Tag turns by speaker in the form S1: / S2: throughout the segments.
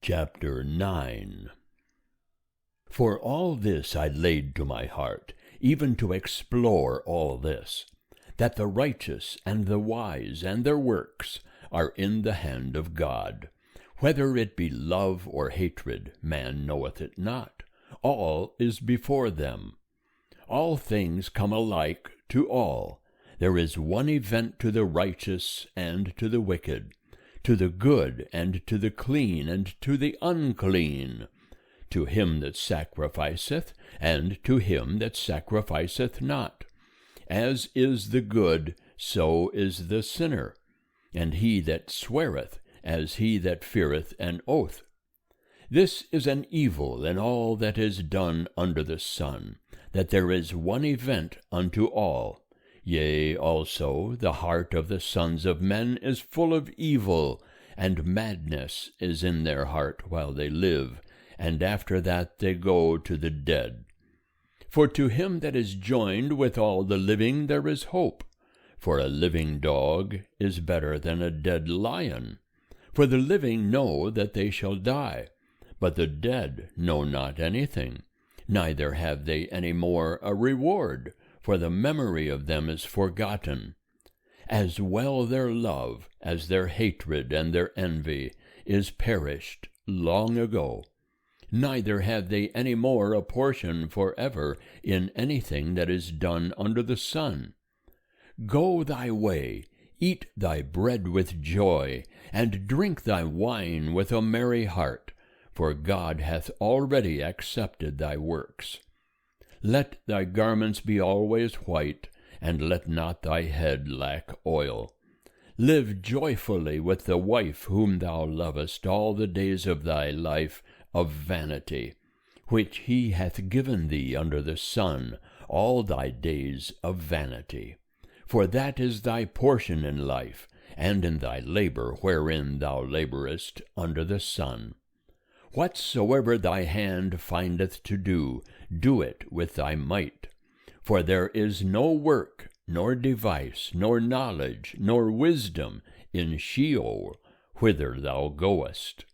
S1: Chapter 9. For all this I laid to my heart, even to explore all this, that the righteous and the wise and their works are in the hand of God. Whether it be love or hatred, man knoweth it not. All is before them. All things come alike to all. There is one event to the righteous and to the wicked, to the good and to the clean and to the unclean, to him that sacrificeth and to him that sacrificeth not. As is the good, so is the sinner, and he that sweareth, as he that feareth an oath. This is an evil in all that is done under the sun, that there is one event unto all. Yea, also the heart of the sons of men is full of evil, and madness is in their heart while they live, and after that they go to the dead. For to him that is joined with all the living there is hope. For a living dog is better than a dead lion. For the living know that they shall die, but the dead know not anything, neither have they any more a reward, for the memory of them is forgotten. As well their love as their hatred and their envy is perished long ago. Neither have they any more a portion forever in anything that is done under the sun. Go thy way, eat thy bread with joy, and drink thy wine with a merry heart, for God hath already accepted thy works. Let thy garments be always white, and let not thy head lack oil. Live joyfully with the wife whom thou lovest all the days of thy life of vanity, which he hath given thee under the sun, all thy days of vanity. For that is thy portion in life, and in thy labor wherein thou laborest under the sun. Whatsoever thy hand findeth to do, do it with thy might. For there is no work, nor device, nor knowledge, nor wisdom in Sheol, whither thou goest.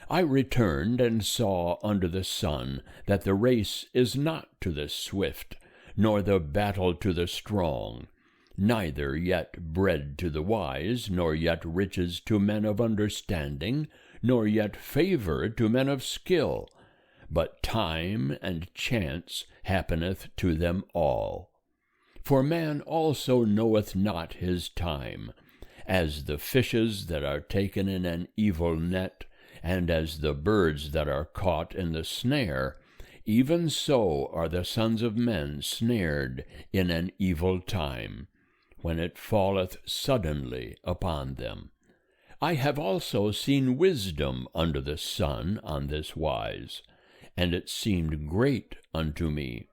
S1: I returned and saw under the sun that the race is not to the swift, nor the battle to the strong, neither yet bread to the wise, nor yet riches to men of understanding, nor yet favor to men of skill, but time and chance happeneth to them all. For man also knoweth not his time, as the fishes that are taken in an evil net, and as the birds that are caught in the snare, even so are the sons of men snared in an evil time, when it falleth suddenly upon them. I have also seen wisdom under the sun on this wise, and it seemed great unto me.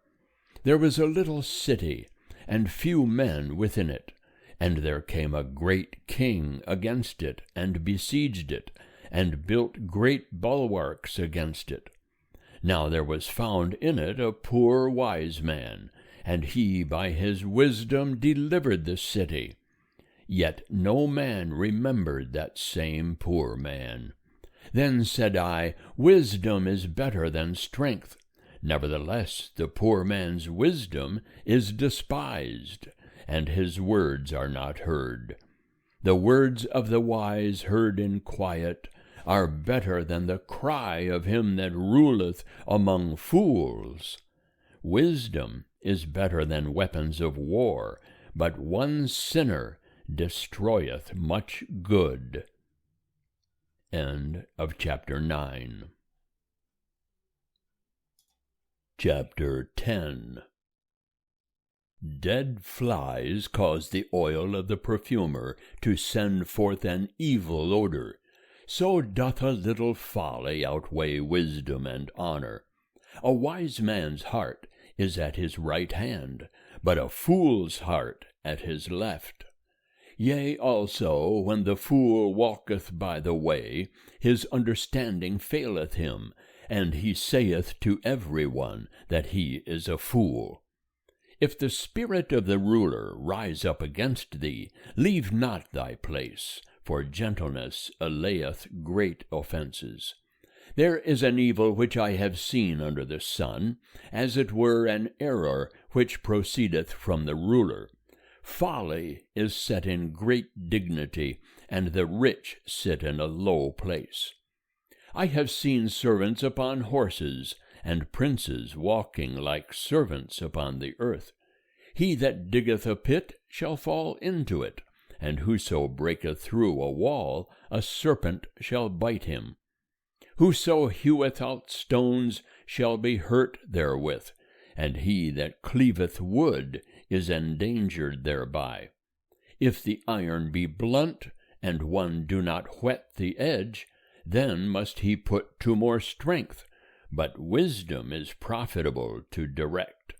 S1: There was a little city, and few men within it, and there came a great king against it, and besieged it, and built great bulwarks against it. Now there was found in it a poor wise man, and he by his wisdom delivered the city. Yet no man remembered that same poor man. Then said I, Wisdom is better than strength. Nevertheless, the poor man's wisdom is despised, and his words are not heard. The words of the wise heard in quiet are better than the cry of him that ruleth among fools. Wisdom is better than weapons of war, but one sinner destroyeth much good. End of chapter 9. Chapter 10. Dead flies cause the oil of the perfumer to send forth an evil odor. So doth a little folly outweigh wisdom and honor. A wise man's heart is at his right hand, but a fool's heart at his left. Yea, also, when the fool walketh by the way, his understanding faileth him, and he saith to every one that he is a fool. If the spirit of the ruler rise up against thee, leave not thy place, for gentleness allayeth great offenses. There is an evil which I have seen under the sun, as it were an error which proceedeth from the ruler. Folly is set in great dignity, and the rich sit in a low place. I have seen servants upon horses, and princes walking like servants upon the earth. He that diggeth a pit shall fall into it, and whoso breaketh through a wall, a serpent shall bite him. Whoso heweth out stones shall be hurt therewith, and he that cleaveth wood is endangered thereby. If the iron be blunt, and one do not whet the edge, then must he put to more strength, but wisdom is profitable to direct.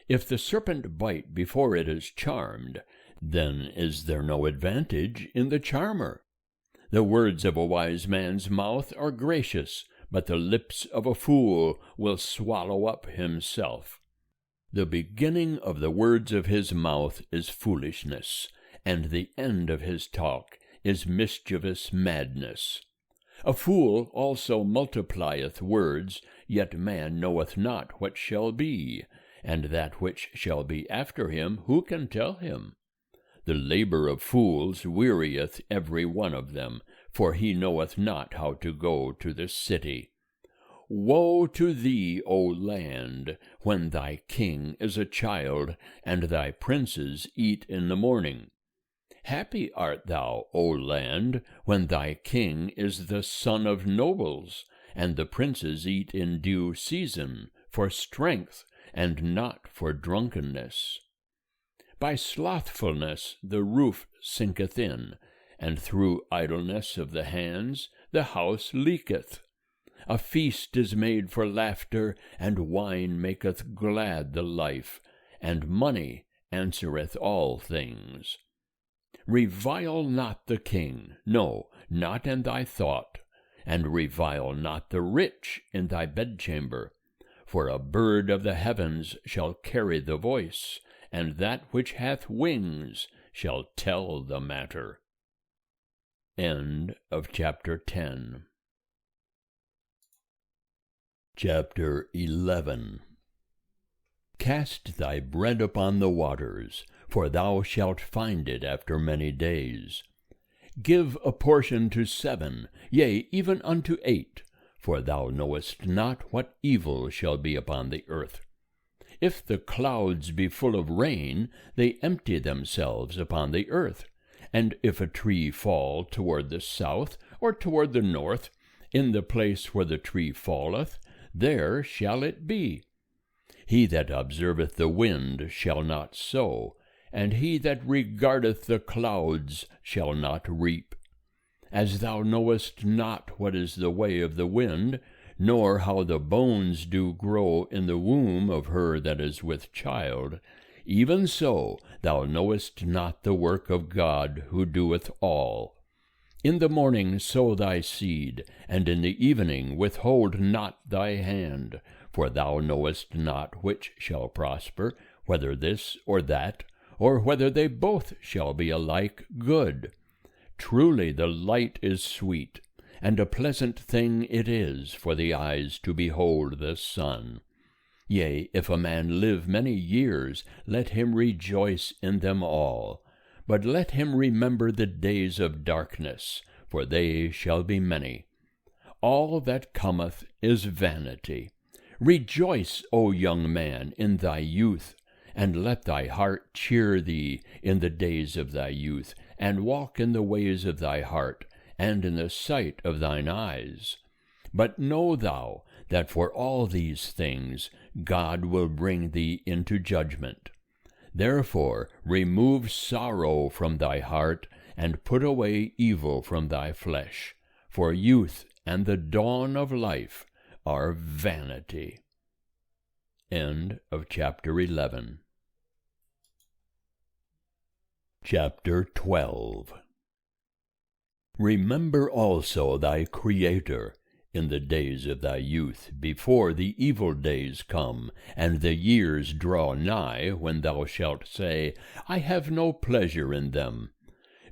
S1: If the serpent bite before it is charmed, then is there no advantage in the charmer. The words of a wise man's mouth are gracious, but the lips of a fool will swallow up himself. The beginning of the words of his mouth is foolishness, and the end of his talk is mischievous madness. A fool also multiplieth words, yet man knoweth not what shall be, and that which shall be after him, who can tell him? The labor of fools wearieth every one of them, for he knoweth not how to go to the city. Woe to thee, O land, when thy king is a child, and thy princes eat in the morning. Happy art thou, O land, when thy king is the son of nobles, and the princes eat in due season, for strength, and not for drunkenness. By slothfulness the roof sinketh in, and through idleness of the hands the house leaketh. A feast is made for laughter, and wine maketh glad the life, and money answereth all things. Revile not the king, no, not in thy thought, and revile not the rich in thy bedchamber. For a bird of the heavens shall carry the voice, and that which hath wings shall tell the matter. End of chapter 10. Chapter 11. Cast thy bread upon the waters, for thou shalt find it after many days. Give a portion to 7, yea, even unto 8, for thou knowest not what evil shall be upon the earth. If the clouds be full of rain, they empty themselves upon the earth. And if a tree fall toward the south, or toward the north, in the place where the tree falleth, there shall it be. He that observeth the wind shall not sow, and he that regardeth the clouds shall not reap. As thou knowest not what is the way of the wind, nor how the bones do grow in the womb of her that is with child, even so thou knowest not the work of God who doeth all. In the morning sow thy seed, and in the evening withhold not thy hand, for thou knowest not which shall prosper, whether this or that, or whether they both shall be alike good. Truly the light is sweet, and a pleasant thing it is for the eyes to behold the sun. Yea, if a man live many years, let him rejoice in them all. But let him remember the days of darkness, for they shall be many. All that cometh is vanity. Rejoice, O young man, in thy youth, and let thy heart cheer thee in the days of thy youth, and walk in the ways of thy heart, and in the sight of thine eyes. But know thou that for all these things God will bring thee into judgment. Therefore remove sorrow from thy heart, and put away evil from thy flesh, for youth and the dawn of life are vanity. End of chapter 11. Chapter 12. Remember also thy Creator in the days of thy youth, before the evil days come, and the years draw nigh, when thou shalt say, I have no pleasure in them.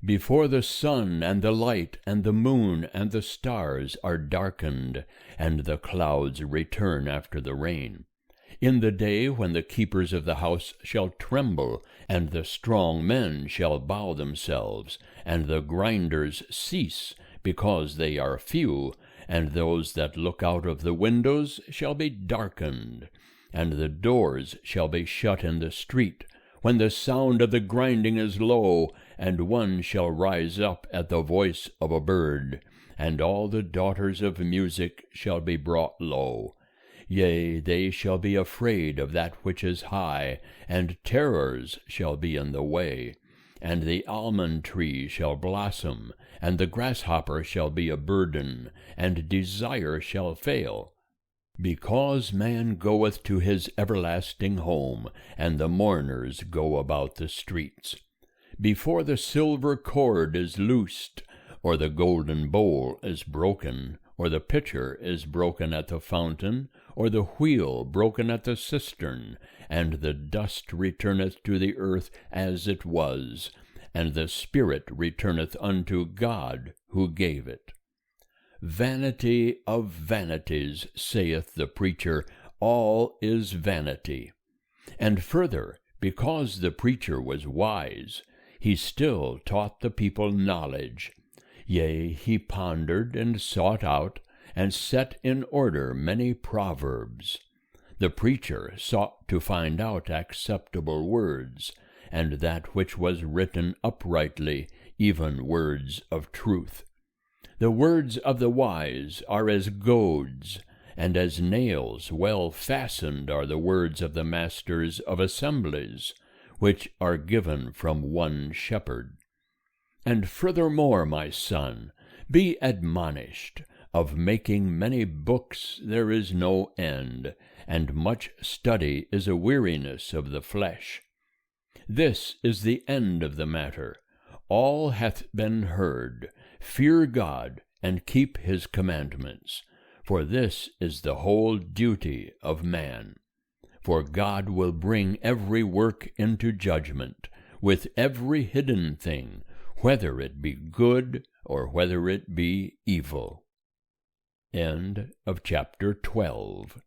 S1: before the sun and the light and the moon and the stars are darkened, and the clouds return after the rain, in the day when the keepers of the house shall tremble, and the strong men shall bow themselves, and the grinders cease, because they are few, and those that look out of the windows shall be darkened, and the doors shall be shut in the street, when the sound of the grinding is low, and one shall rise up at the voice of a bird, and all the daughters of music shall be brought low. Yea, they shall be afraid of that which is high, and terrors shall be in the way. And the almond tree shall blossom, and the grasshopper shall be a burden, and desire shall fail. Because man goeth to his everlasting home, and the mourners go about the streets. Before the silver cord is loosed, or the golden bowl is broken, or the pitcher is broken at the fountain, or the wheel broken at the cistern, and the dust returneth to the earth as it was, and the spirit returneth unto God who gave it. Vanity of vanities, saith the preacher, all is vanity. And further, because the preacher was wise, he still taught the people knowledge. Yea, he pondered and sought out, and set in order many proverbs. The preacher sought to find out acceptable words, and that which was written uprightly, even words of truth. The words of the wise are as goads, and as nails well fastened are the words of the masters of assemblies, which are given from one shepherd. And furthermore, my son, be admonished. Of making many books there is no end, and much study is a weariness of the flesh. This is the end of the matter. All hath been heard. Fear God, and keep his commandments, for this is the whole duty of man. For God will bring every work into judgment, with every hidden thing, whether it be good or whether it be evil. End of chapter 12.